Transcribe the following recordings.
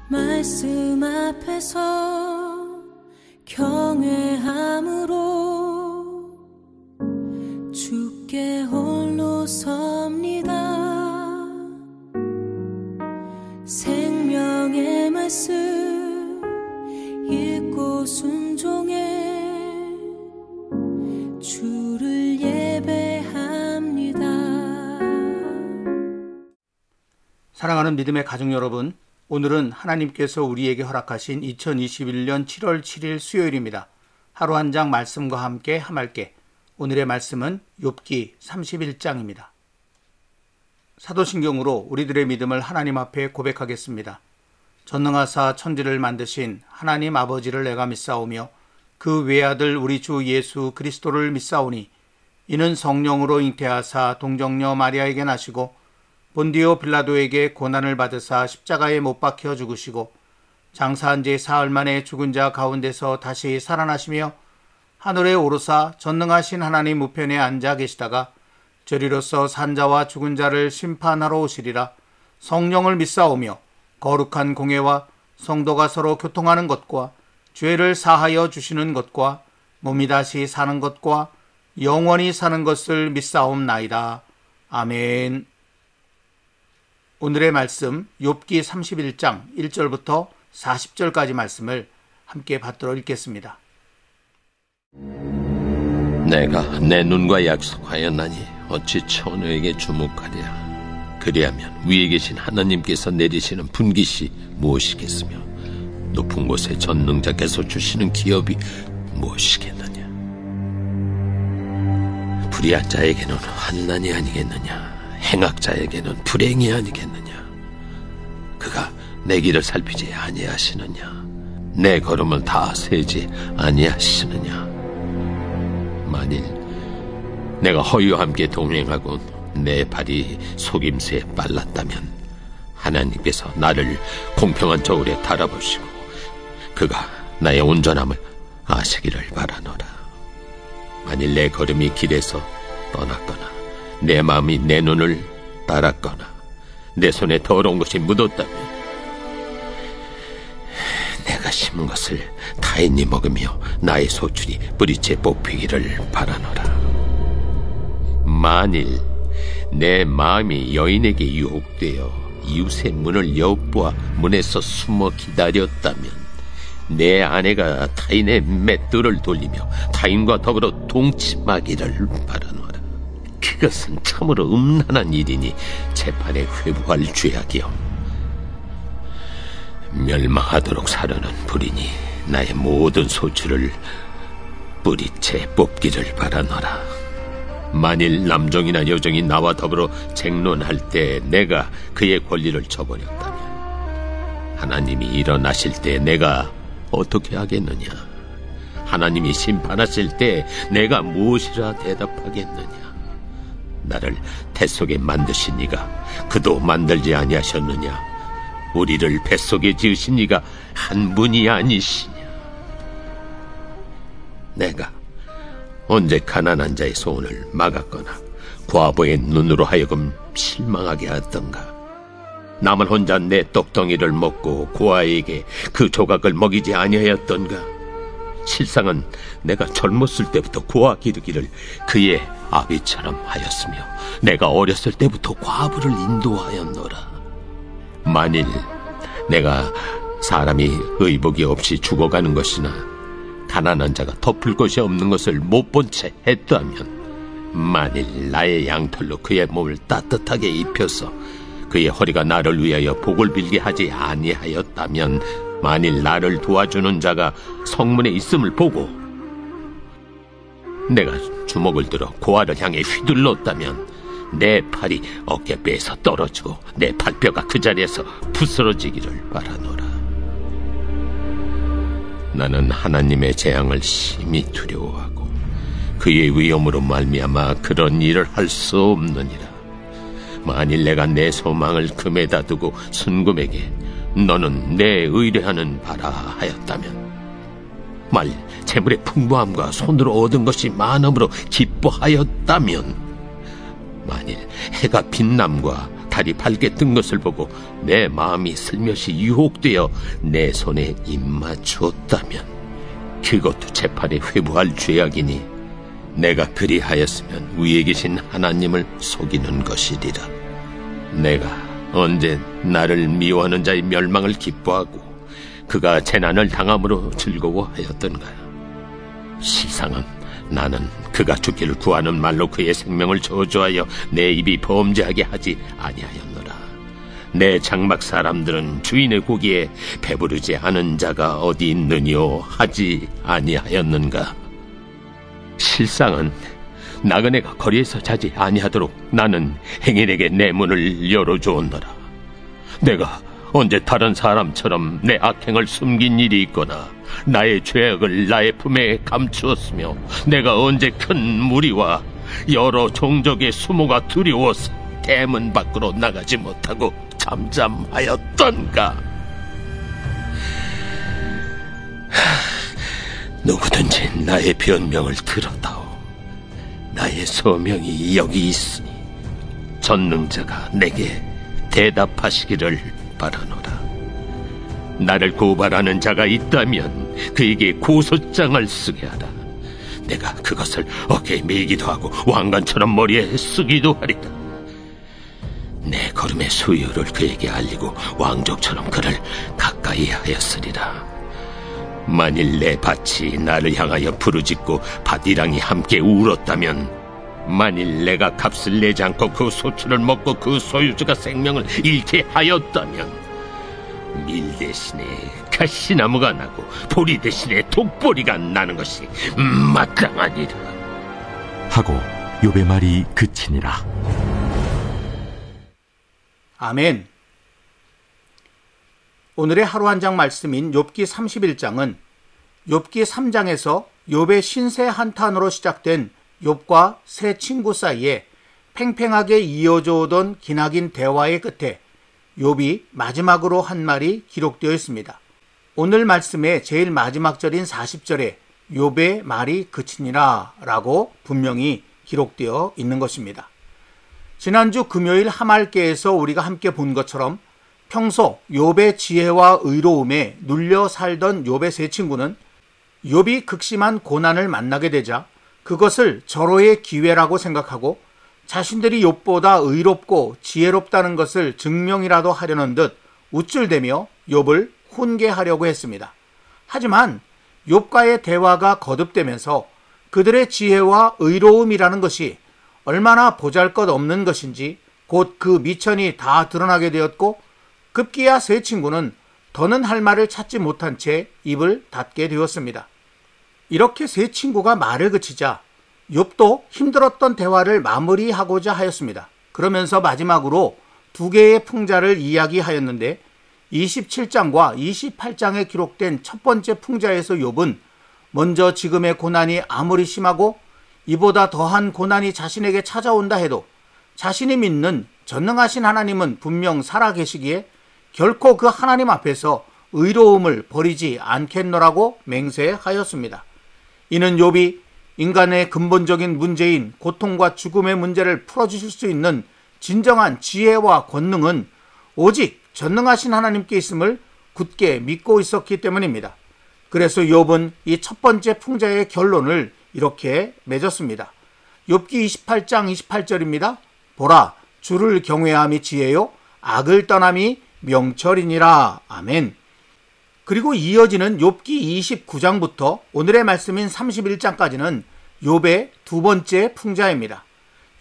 말씀 앞에서 경외함으로 주께 홀로 섭니다. 생명의 말씀 읽고 순종해 주를 예배합니다. 사랑하는 믿음의 가족 여러분, 오늘은 하나님께서 우리에게 허락하신 2021년 7월 7일 수요일입니다. 하루 한 장 말씀과 함께 함할게. 오늘의 말씀은 욥기 31장입니다. 사도신경으로 우리들의 믿음을 하나님 앞에 고백하겠습니다. 전능하사 천지를 만드신 하나님 아버지를 내가 믿사오며 그 외아들 우리 주 예수 그리스도를 믿사오니 이는 성령으로 잉태하사 동정녀 마리아에게 나시고 본디오 빌라도에게 고난을 받으사 십자가에 못 박혀 죽으시고 장사한 지 사흘 만에 죽은 자 가운데서 다시 살아나시며 하늘에 오르사 전능하신 하나님 우편에 앉아 계시다가 저리로서 산자와 죽은 자를 심판하러 오시리라. 성령을 믿사오며 거룩한 공회와 성도가 서로 교통하는 것과 죄를 사하여 주시는 것과 몸이 다시 사는 것과 영원히 사는 것을 믿사옵나이다. 아멘. 오늘의 말씀 욥기 31장 1절부터 40절까지 말씀을 함께 받들어 읽겠습니다. 내가 내 눈과 약속하였나니 어찌 천우에게 주목하랴. 그리하면 위에 계신 하나님께서 내리시는 분깃이 무엇이겠으며 높은 곳에 전능자께서 주시는 기업이 무엇이겠느냐. 불의한 자에게는 환난이 아니겠느냐. 행악자에게는 불행이 아니겠느냐. 그가 내 길을 살피지 아니하시느냐. 내 걸음을 다 세지 아니하시느냐. 만일 내가 허위와 함께 동행하고 내 발이 속임수에 빨랐다면 하나님께서 나를 공평한 저울에 달아보시고 그가 나의 온전함을 아시기를 바라노라. 만일 내 걸음이 길에서 떠났거나 내 마음이 내 눈을 따랐거나 내 손에 더러운 것이 묻었다면 내가 심은 것을 타인이 먹으며 나의 소출이 뿌리째 뽑히기를 바라노라. 만일 내 마음이 여인에게 유혹되어 이웃의 문을 엿보아 문에서 숨어 기다렸다면 내 아내가 타인의 맷돌을 돌리며 타인과 더불어 동침하기를 바라노라. 그것은 참으로 음란한 일이니 재판에 회부할 죄악이요 멸망하도록 사려는 불이니 나의 모든 소출을 뿌리채 뽑기를 바라노라. 만일 남종이나 여종이 나와 더불어 쟁론할 때 내가 그의 권리를 저버렸다면 하나님이 일어나실 때 내가 어떻게 하겠느냐. 하나님이 심판하실 때 내가 무엇이라 대답하겠느냐. 나를 뱃속에 만드신 이가 그도 만들지 아니하셨느냐. 우리를 뱃속에 지으신 이가 한 분이 아니시냐. 내가 언제 가난한 자의 소원을 막았거나 과부의 눈으로 하여금 실망하게 하던가. 나만 혼자 내 떡덩이를 먹고 고아에게 그 조각을 먹이지 아니하였던가. 실상은 내가 젊었을 때부터 고아 기르기를 그의 아비처럼 하였으며 내가 어렸을 때부터 과부를 인도하였노라. 만일 내가 사람이 의복이 없이 죽어가는 것이나 가난한 자가 덮을 것이 없는 것을 못 본 채 했다면 만일 나의 양털로 그의 몸을 따뜻하게 입혀서 그의 허리가 나를 위하여 복을 빌게 하지 아니하였다면 만일 나를 도와주는 자가 성문에 있음을 보고 내가 주먹을 들어 고아를 향해 휘둘렀다면 내 팔이 어깨뼈에서 떨어지고 내 팔뼈가 그 자리에서 부스러지기를 바라노라. 나는 하나님의 재앙을 심히 두려워하고 그의 위엄으로 말미암아 그런 일을 할 수 없느니라. 만일 내가 내 소망을 금에다 두고 순금에게 너는 내 의뢰하는 바라 하였다면 만일 재물의 풍부함과 손으로 얻은 것이 많음으로 기뻐하였다면 만일 해가 빛남과 달이 밝게 뜬 것을 보고 내 마음이 슬며시 유혹되어 내 손에 입맞추었다면 그것도 재판에 회부할 죄악이니 내가 그리하였으면 위에 계신 하나님을 속이는 것이리라. 내가 언제 나를 미워하는 자의 멸망을 기뻐하고 그가 재난을 당함으로 즐거워하였던가. 시상은 나는 그가 죽기를 구하는 말로 그의 생명을 저주하여 내 입이 범죄하게 하지 아니하였노라. 내 장막 사람들은 주인의 고기에 배부르지 않은 자가 어디 있느뇨 하지 아니하였는가. 실상은 나그네가 거리에서 자지 아니하도록 나는 행인에게 내 문을 열어주었노라. 내가 언제 다른 사람처럼 내 악행을 숨긴 일이 있거나 나의 죄악을 나의 품에 감추었으며 내가 언제 큰 무리와 여러 종족의 수모가 두려워서 대문 밖으로 나가지 못하고 잠잠하였던가. 누구든지 나의 변명을 들어다오. 나의 소명이 여기 있으니 전능자가 내게 대답하시기를 바라노라. 나를 고발하는 자가 있다면 그에게 고소장을 쓰게 하라. 내가 그것을 어깨에 메기도 하고 왕관처럼 머리에 쓰기도 하리라. 내 걸음의 수요를 그에게 알리고 왕족처럼 그를 가까이 하였으리라. 만일 내 밭이 나를 향하여 부르짖고 밭이랑이 함께 울었다면, 만일 내가 값을 내지 않고 그 소출을 먹고 그 소유주가 생명을 잃게 하였다면, 밀 대신에 가시나무가 나고 보리 대신에 독보리가 나는 것이 마땅하니라. 하고 욥의 말이 그치니라. 아멘. 오늘의 하루 한 장 말씀인 욥기 31장은 욥기 3장에서 욥의 신세 한탄으로 시작된 욥과 세 친구 사이에 팽팽하게 이어져 오던 기나긴 대화의 끝에 욥이 마지막으로 한 말이 기록되어 있습니다. 오늘 말씀의 제일 마지막 절인 40절에 욥의 말이 그치니라 라고 분명히 기록되어 있는 것입니다. 지난주 금요일 하말께에서 우리가 함께 본 것처럼 평소 욥의 지혜와 의로움에 눌려 살던 욥의 세 친구는 욥이 극심한 고난을 만나게 되자 그것을 절호의 기회라고 생각하고 자신들이 욥보다 의롭고 지혜롭다는 것을 증명이라도 하려는 듯 우쭐대며 욥을 훈계하려고 했습니다. 하지만 욥과의 대화가 거듭되면서 그들의 지혜와 의로움이라는 것이 얼마나 보잘것없는 것인지 곧 그 미천이 다 드러나게 되었고, 급기야 세 친구는 더는 할 말을 찾지 못한 채 입을 닫게 되었습니다. 이렇게 세 친구가 말을 그치자 욥도 힘들었던 대화를 마무리하고자 하였습니다. 그러면서 마지막으로 두 개의 풍자를 이야기하였는데 27장과 28장에 기록된 첫 번째 풍자에서 욥은 먼저 지금의 고난이 아무리 심하고 이보다 더한 고난이 자신에게 찾아온다 해도 자신이 믿는 전능하신 하나님은 분명 살아계시기에 결코 그 하나님 앞에서 의로움을 버리지 않겠노라고 맹세하였습니다. 이는 욥이 인간의 근본적인 문제인 고통과 죽음의 문제를 풀어주실 수 있는 진정한 지혜와 권능은 오직 전능하신 하나님께 있음을 굳게 믿고 있었기 때문입니다. 그래서 욥은 이 첫 번째 풍자의 결론을 이렇게 맺었습니다. 욥기 28장 28절입니다. 보라, 주를 경외함이 지혜요 악을 떠남이 명철이니라. 아멘. 그리고 이어지는 욥기 29장부터 오늘의 말씀인 31장까지는 욥의 두 번째 풍자입니다.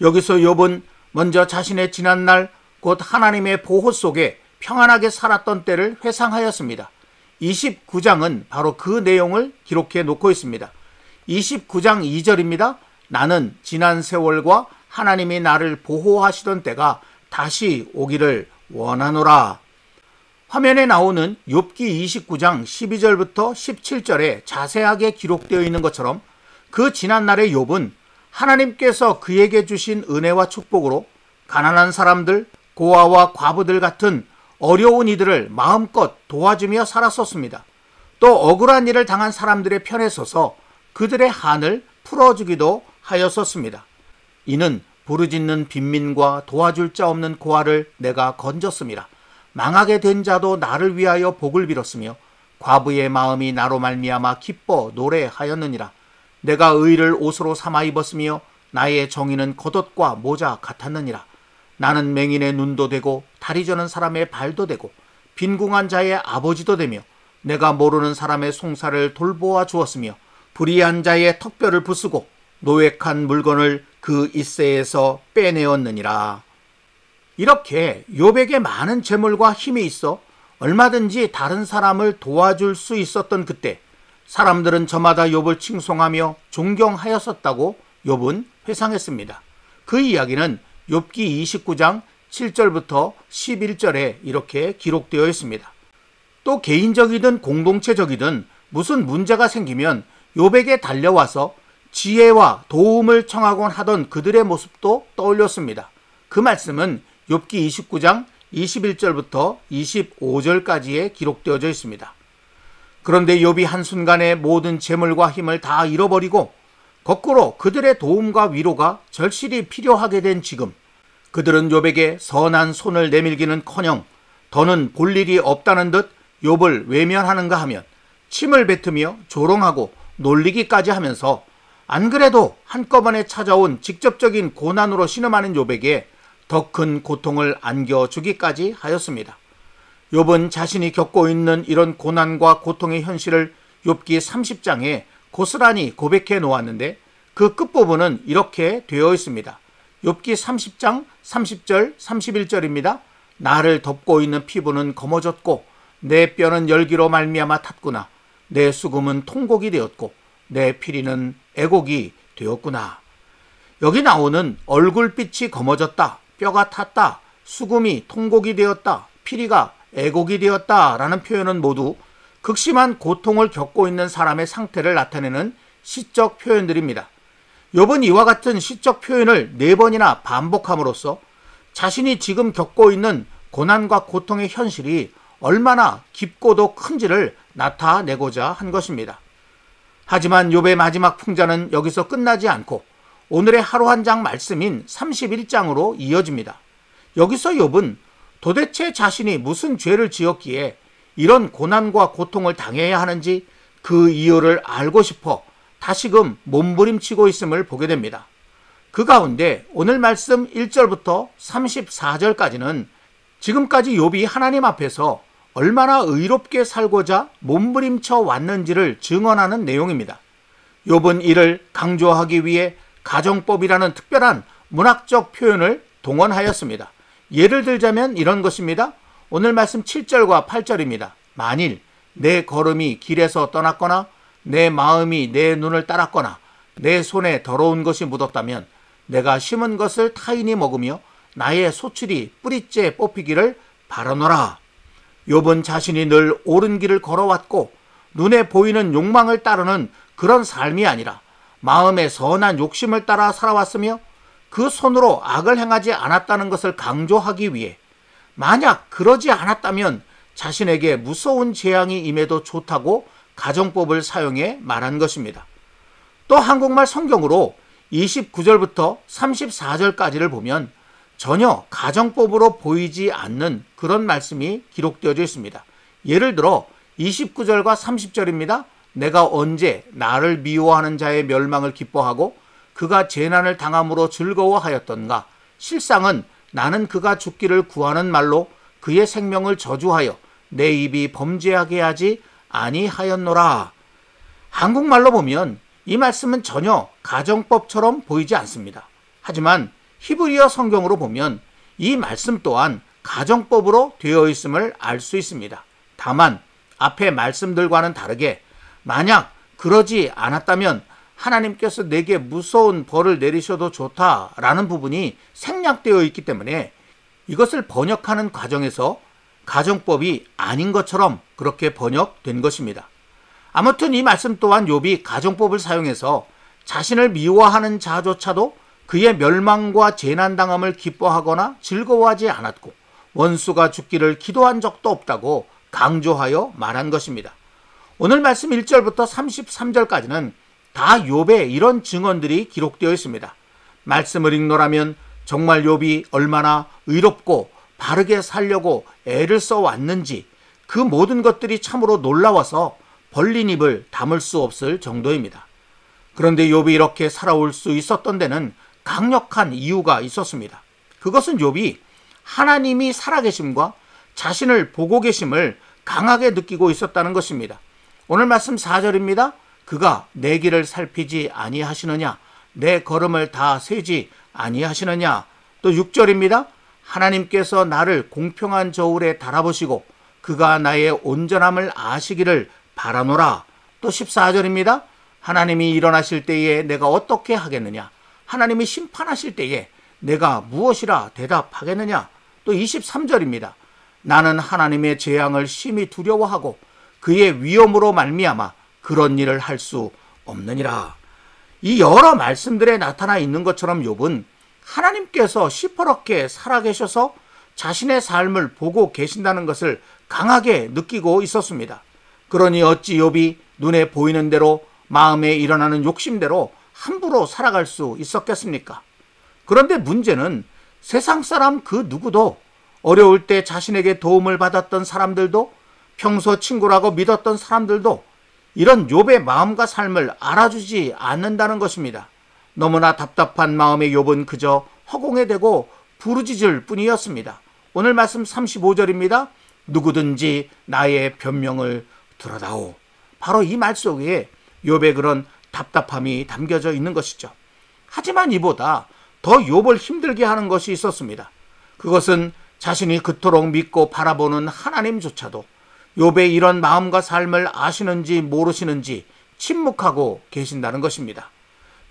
여기서 욥은 먼저 자신의 지난날 곧 하나님의 보호 속에 평안하게 살았던 때를 회상하였습니다. 29장은 바로 그 내용을 기록해 놓고 있습니다. 29장 2절입니다. 나는 지난 세월과 하나님이 나를 보호하시던 때가 다시 오기를 원하노라. 화면에 나오는 욥기 29장 12절부터 17절에 자세하게 기록되어 있는 것처럼 그 지난날의 욥은 하나님께서 그에게 주신 은혜와 축복으로 가난한 사람들, 고아와 과부들 같은 어려운 이들을 마음껏 도와주며 살았었습니다. 또 억울한 일을 당한 사람들의 편에 서서 그들의 한을 풀어주기도 하였었습니다. 이는 부르짖는 빈민과 도와줄 자 없는 고아를 내가 건졌음이라. 망하게 된 자도 나를 위하여 복을 빌었으며 과부의 마음이 나로 말미암아 기뻐 노래하였느니라. 내가 의를 옷으로 삼아 입었으며 나의 정의는 겉옷과 모자 같았느니라. 나는 맹인의 눈도 되고 다리 저는 사람의 발도 되고 빈궁한 자의 아버지도 되며 내가 모르는 사람의 송사를 돌보아 주었으며 불의한 자의 턱뼈를 부수고 노획한 물건을 그 잇새에서 빼내었느니라. 이렇게 욥에게 많은 재물과 힘이 있어 얼마든지 다른 사람을 도와줄 수 있었던 그때 사람들은 저마다 욥을 칭송하며 존경하였었다고 욥은 회상했습니다. 그 이야기는 욥기 29장 7절부터 11절에 이렇게 기록되어 있습니다. 또 개인적이든 공동체적이든 무슨 문제가 생기면 욥에게 달려와서 지혜와 도움을 청하곤 하던 그들의 모습도 떠올렸습니다. 그 말씀은 욥기 29장 21절부터 25절까지에 기록되어져 있습니다. 그런데 욥이 한순간에 모든 재물과 힘을 다 잃어버리고 거꾸로 그들의 도움과 위로가 절실히 필요하게 된 지금, 그들은 욥에게 선한 손을 내밀기는커녕 더는 볼 일이 없다는 듯 욥을 외면하는가 하면 침을 뱉으며 조롱하고 놀리기까지 하면서 안 그래도 한꺼번에 찾아온 직접적인 고난으로 신음하는 욥에게 더 큰 고통을 안겨주기까지 하였습니다. 욥은 자신이 겪고 있는 이런 고난과 고통의 현실을 욥기 30장에 고스란히 고백해 놓았는데 그 끝부분은 이렇게 되어 있습니다. 욥기 30장 30절 31절입니다. 나를 덮고 있는 피부는 검어졌고 내 뼈는 열기로 말미암아 탔구나. 내 수금은 통곡이 되었고 내 피리는 애곡이 되었구나. 여기 나오는 얼굴빛이 검어졌다, 뼈가 탔다, 수금이 통곡이 되었다, 피리가 애곡이 되었다 라는 표현은 모두 극심한 고통을 겪고 있는 사람의 상태를 나타내는 시적 표현들입니다. 욥은 이와 같은 시적 표현을 4번이나 반복함으로써 자신이 지금 겪고 있는 고난과 고통의 현실이 얼마나 깊고도 큰지를 나타내고자 한 것입니다. 하지만 욥의 마지막 풍자는 여기서 끝나지 않고 오늘의 하루 한 장 말씀인 31장으로 이어집니다. 여기서 욥은 도대체 자신이 무슨 죄를 지었기에 이런 고난과 고통을 당해야 하는지 그 이유를 알고 싶어 다시금 몸부림치고 있음을 보게 됩니다. 그 가운데 오늘 말씀 1절부터 34절까지는 지금까지 욥이 하나님 앞에서 얼마나 의롭게 살고자 몸부림쳐 왔는지를 증언하는 내용입니다. 욥은 이를 강조하기 위해 가정법이라는 특별한 문학적 표현을 동원하였습니다. 예를 들자면 이런 것입니다. 오늘 말씀 7절과 8절입니다. 만일 내 걸음이 길에서 떠났거나 내 마음이 내 눈을 따랐거나 내 손에 더러운 것이 묻었다면 내가 심은 것을 타인이 먹으며 나의 소출이 뿌리째 뽑히기를 바라노라. 욥은 자신이 늘 옳은 길을 걸어왔고 눈에 보이는 욕망을 따르는 그런 삶이 아니라 마음의 선한 욕심을 따라 살아왔으며 그 손으로 악을 행하지 않았다는 것을 강조하기 위해 만약 그러지 않았다면 자신에게 무서운 재앙이 임해도 좋다고 가정법을 사용해 말한 것입니다. 또 한국말 성경으로 29절부터 34절까지를 보면 전혀 가정법으로 보이지 않는 그런 말씀이 기록되어져 있습니다. 예를 들어 29절과 30절입니다. 내가 언제 나를 미워하는 자의 멸망을 기뻐하고 그가 재난을 당함으로 즐거워하였던가. 실상은 나는 그가 죽기를 구하는 말로 그의 생명을 저주하여 내 입이 범죄하게 하지 아니하였노라. 한국말로 보면 이 말씀은 전혀 가정법처럼 보이지 않습니다. 하지만 히브리어 성경으로 보면 이 말씀 또한 가정법으로 되어 있음을 알 수 있습니다. 다만 앞의 말씀들과는 다르게 만약 그러지 않았다면 하나님께서 내게 무서운 벌을 내리셔도 좋다라는 부분이 생략되어 있기 때문에 이것을 번역하는 과정에서 가정법이 아닌 것처럼 그렇게 번역된 것입니다. 아무튼 이 말씀 또한 욥이 가정법을 사용해서 자신을 미워하는 자조차도 그의 멸망과 재난당함을 기뻐하거나 즐거워하지 않았고 원수가 죽기를 기도한 적도 없다고 강조하여 말한 것입니다. 오늘 말씀 1절부터 33절까지는 다 욥의 이런 증언들이 기록되어 있습니다. 말씀을 읽노라면 정말 욥이 얼마나 의롭고 바르게 살려고 애를 써왔는지 그 모든 것들이 참으로 놀라워서 벌린 입을 다물 수 없을 정도입니다. 그런데 욥이 이렇게 살아올 수 있었던 데는 강력한 이유가 있었습니다. 그것은 욥이 하나님이 살아계심과 자신을 보고 계심을 강하게 느끼고 있었다는 것입니다. 오늘 말씀 4절입니다. 그가 내 길을 살피지 아니하시느냐, 내 걸음을 다 세지 아니하시느냐. 또 6절입니다. 하나님께서 나를 공평한 저울에 달아보시고 그가 나의 온전함을 아시기를 바라노라. 또 14절입니다. 하나님이 일어나실 때에 내가 어떻게 하겠느냐, 하나님이 심판하실 때에 내가 무엇이라 대답하겠느냐. 또 23절입니다. 나는 하나님의 재앙을 심히 두려워하고 그의 위엄으로 말미암아 그런 일을 할 수 없느니라. 이 여러 말씀들에 나타나 있는 것처럼 욥은 하나님께서 시퍼렇게 살아계셔서 자신의 삶을 보고 계신다는 것을 강하게 느끼고 있었습니다. 그러니 어찌 욥이 눈에 보이는 대로 마음에 일어나는 욕심대로 함부로 살아갈 수 있었겠습니까? 그런데 문제는 세상 사람 그 누구도, 어려울 때 자신에게 도움을 받았던 사람들도, 평소 친구라고 믿었던 사람들도 이런 욥의 마음과 삶을 알아주지 않는다는 것입니다. 너무나 답답한 마음의 욥은 그저 허공에 대고 부르짖을 뿐이었습니다. 오늘 말씀 35절입니다. 누구든지 나의 변명을 들어다오. 바로 이 말 속에 욥의 그런 답답함이 담겨져 있는 것이죠. 하지만 이보다 더 욥을 힘들게 하는 것이 있었습니다. 그것은 자신이 그토록 믿고 바라보는 하나님조차도 욥의 이런 마음과 삶을 아시는지 모르시는지 침묵하고 계신다는 것입니다.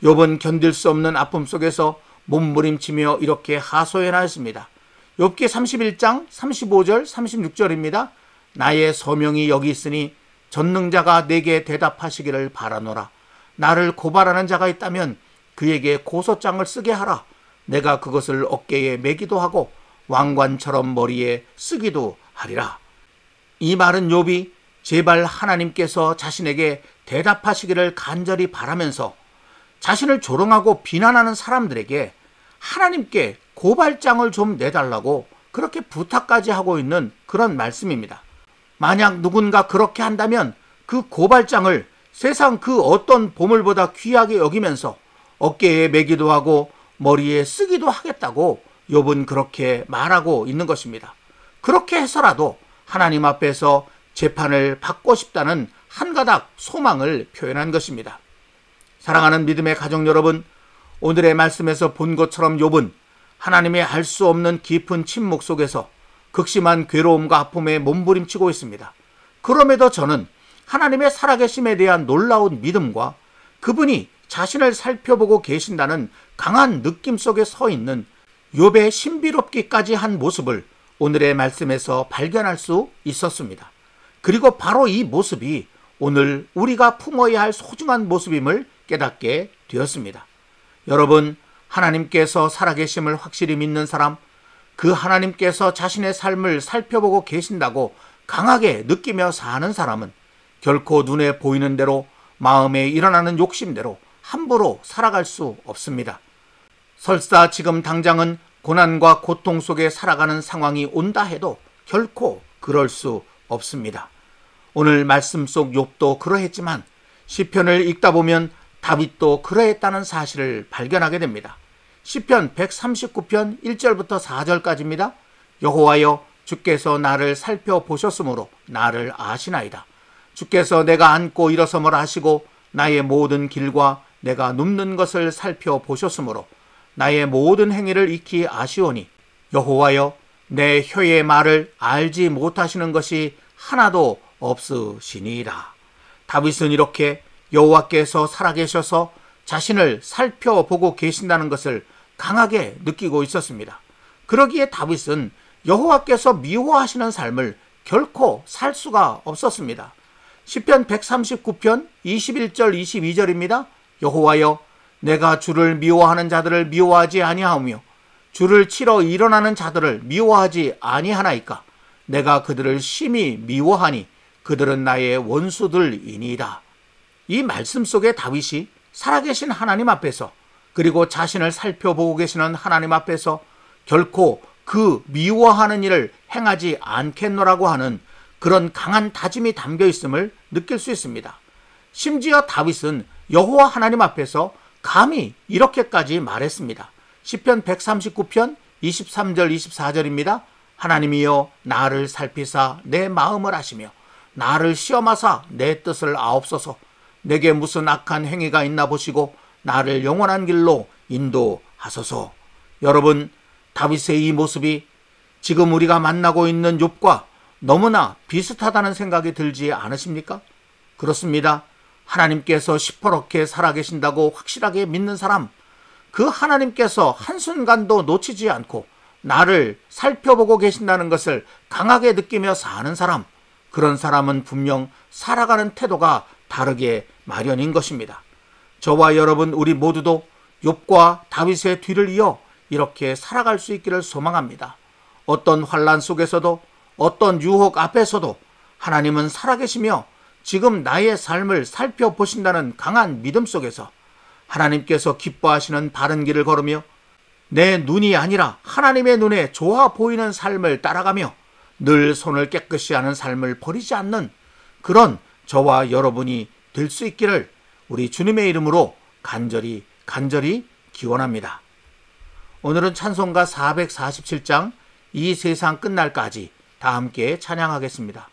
욥은 견딜 수 없는 아픔 속에서 몸부림치며 이렇게 하소연하였습니다. 욥기 31장 35절 36절입니다. 나의 소명이 여기 있으니 전능자가 내게 대답하시기를 바라노라. 나를 고발하는 자가 있다면 그에게 고소장을 쓰게 하라. 내가 그것을 어깨에 매기도 하고 왕관처럼 머리에 쓰기도 하리라. 이 말은 욥이 제발 하나님께서 자신에게 대답하시기를 간절히 바라면서 자신을 조롱하고 비난하는 사람들에게 하나님께 고발장을 좀 내달라고 그렇게 부탁까지 하고 있는 그런 말씀입니다. 만약 누군가 그렇게 한다면 그 고발장을 세상 그 어떤 보물보다 귀하게 여기면서 어깨에 매기도 하고 머리에 쓰기도 하겠다고 욥은 그렇게 말하고 있는 것입니다. 그렇게 해서라도 하나님 앞에서 재판을 받고 싶다는 한 가닥 소망을 표현한 것입니다. 사랑하는 믿음의 가족 여러분, 오늘의 말씀에서 본 것처럼 욥은 하나님의 알 수 없는 깊은 침묵 속에서 극심한 괴로움과 아픔에 몸부림치고 있습니다. 그럼에도 저는 하나님의 살아계심에 대한 놀라운 믿음과 그분이 자신을 살펴보고 계신다는 강한 느낌 속에 서 있는 욥의 신비롭기까지 한 모습을 오늘의 말씀에서 발견할 수 있었습니다. 그리고 바로 이 모습이 오늘 우리가 품어야 할 소중한 모습임을 깨닫게 되었습니다. 여러분, 하나님께서 살아계심을 확실히 믿는 사람, 그 하나님께서 자신의 삶을 살펴보고 계신다고 강하게 느끼며 사는 사람은 결코 눈에 보이는 대로 마음에 일어나는 욕심대로 함부로 살아갈 수 없습니다. 설사 지금 당장은 고난과 고통 속에 살아가는 상황이 온다 해도 결코 그럴 수 없습니다. 오늘 말씀 속 욥도 그러했지만 시편을 읽다 보면 다윗도 그러했다는 사실을 발견하게 됩니다. 시편 139편 1절부터 4절까지입니다. 여호와여, 주께서 나를 살펴보셨으므로 나를 아시나이다. 주께서 내가 앉고 일어섬을 아시고 나의 모든 길과 내가 눕는 것을 살펴보셨으므로 나의 모든 행위를 익히 아시오니 여호와여, 내 혀의 말을 알지 못하시는 것이 하나도 없으시니이다. 다윗은 이렇게 여호와께서 살아계셔서 자신을 살펴보고 계신다는 것을 강하게 느끼고 있었습니다. 그러기에 다윗은 여호와께서 미워하시는 삶을 결코 살 수가 없었습니다. 시편 139편 21절 22절입니다. 여호와여, 내가 주를 미워하는 자들을 미워하지 아니하오며 주를 치러 일어나는 자들을 미워하지 아니하나이까. 내가 그들을 심히 미워하니 그들은 나의 원수들이니이다. 이 말씀 속에 다윗이 살아계신 하나님 앞에서 그리고 자신을 살펴보고 계시는 하나님 앞에서 결코 그 미워하는 일을 행하지 않겠노라고 하는 그런 강한 다짐이 담겨 있음을 느낄 수 있습니다. 심지어 다윗은 여호와 하나님 앞에서 감히 이렇게까지 말했습니다. 시편 139편 23절 24절입니다. 하나님이여 나를 살피사 내 마음을 아시며 나를 시험하사 내 뜻을 아옵소서. 내게 무슨 악한 행위가 있나 보시고 나를 영원한 길로 인도하소서. 여러분, 다윗의 이 모습이 지금 우리가 만나고 있는 욥과 너무나 비슷하다는 생각이 들지 않으십니까? 그렇습니다. 하나님께서 시퍼렇게 살아계신다고 확실하게 믿는 사람, 그 하나님께서 한순간도 놓치지 않고 나를 살펴보고 계신다는 것을 강하게 느끼며 사는 사람, 그런 사람은 분명 살아가는 태도가 다르게 마련인 것입니다. 저와 여러분, 우리 모두도 욥과 다윗의 뒤를 이어 이렇게 살아갈 수 있기를 소망합니다. 어떤 환난 속에서도, 어떤 유혹 앞에서도 하나님은 살아계시며 지금 나의 삶을 살펴보신다는 강한 믿음 속에서 하나님께서 기뻐하시는 바른 길을 걸으며 내 눈이 아니라 하나님의 눈에 좋아 보이는 삶을 따라가며 늘 손을 깨끗이 하는 삶을 버리지 않는 그런 저와 여러분이 될 수 있기를 우리 주님의 이름으로 간절히 기원합니다. 오늘은 찬송가 447장 이 세상 끝날까지 다 함께 찬양하겠습니다.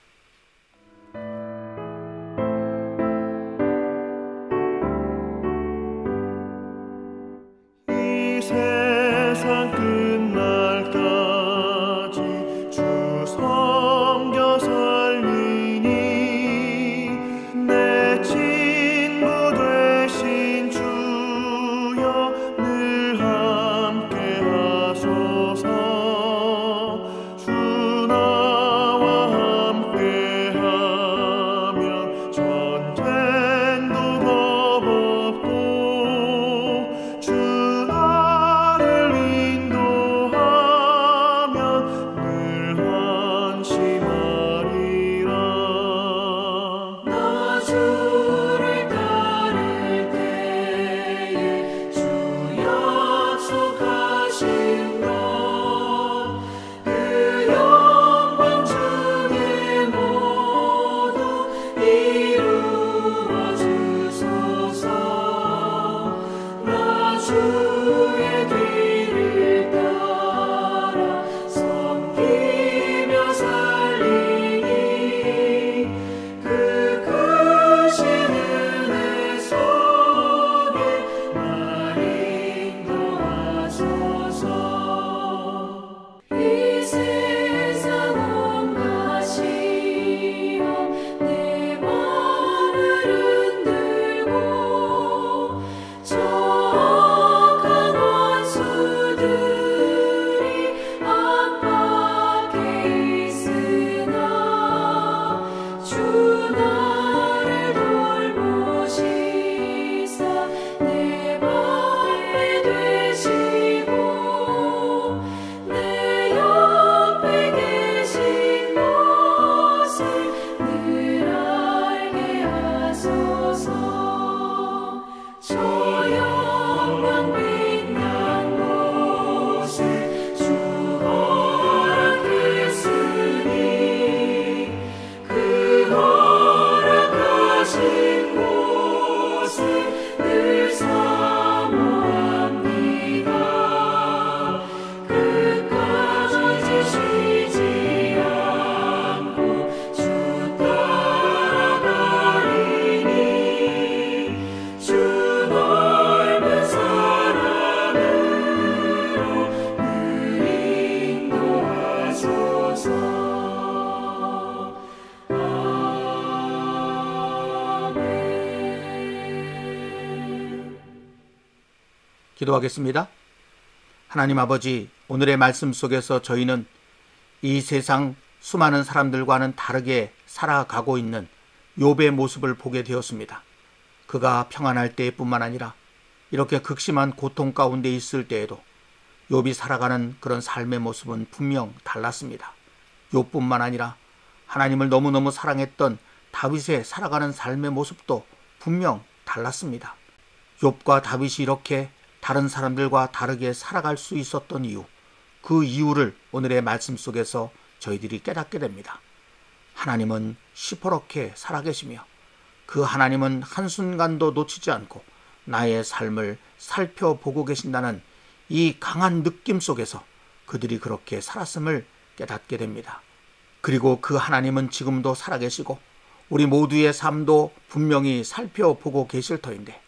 기도하겠습니다. 하나님 아버지, 오늘의 말씀 속에서 저희는 이 세상 수많은 사람들과는 다르게 살아가고 있는 욥의 모습을 보게 되었습니다. 그가 평안할 때뿐만 아니라 이렇게 극심한 고통 가운데 있을 때에도 욥이 살아가는 그런 삶의 모습은 분명 달랐습니다. 욥뿐만 아니라 하나님을 너무너무 사랑했던 다윗의 살아가는 삶의 모습도 분명 달랐습니다. 욥과 다윗이 이렇게 다른 사람들과 다르게 살아갈 수 있었던 이유, 그 이유를 오늘의 말씀 속에서 저희들이 깨닫게 됩니다. 하나님은 시퍼렇게 살아계시며 그 하나님은 한순간도 놓치지 않고 나의 삶을 살펴보고 계신다는 이 강한 느낌 속에서 그들이 그렇게 살았음을 깨닫게 됩니다. 그리고 그 하나님은 지금도 살아계시고 우리 모두의 삶도 분명히 살펴보고 계실 터인데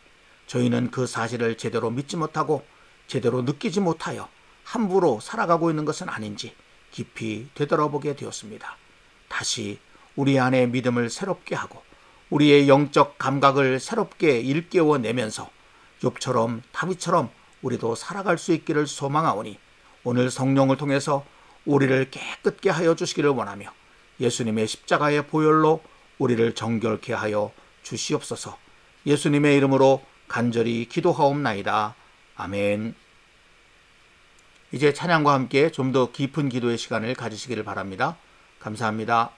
저희는 그 사실을 제대로 믿지 못하고 제대로 느끼지 못하여 함부로 살아가고 있는 것은 아닌지 깊이 되돌아보게 되었습니다. 다시 우리 안에 믿음을 새롭게 하고 우리의 영적 감각을 새롭게 일깨워내면서 욥처럼 다윗처럼 우리도 살아갈 수 있기를 소망하오니 오늘 성령을 통해서 우리를 깨끗게 하여 주시기를 원하며 예수님의 십자가의 보혈로 우리를 정결케 하여 주시옵소서. 예수님의 이름으로 간절히 기도하옵나이다. 아멘. 이제 찬양과 함께 좀 더 깊은 기도의 시간을 가지시기를 바랍니다. 감사합니다.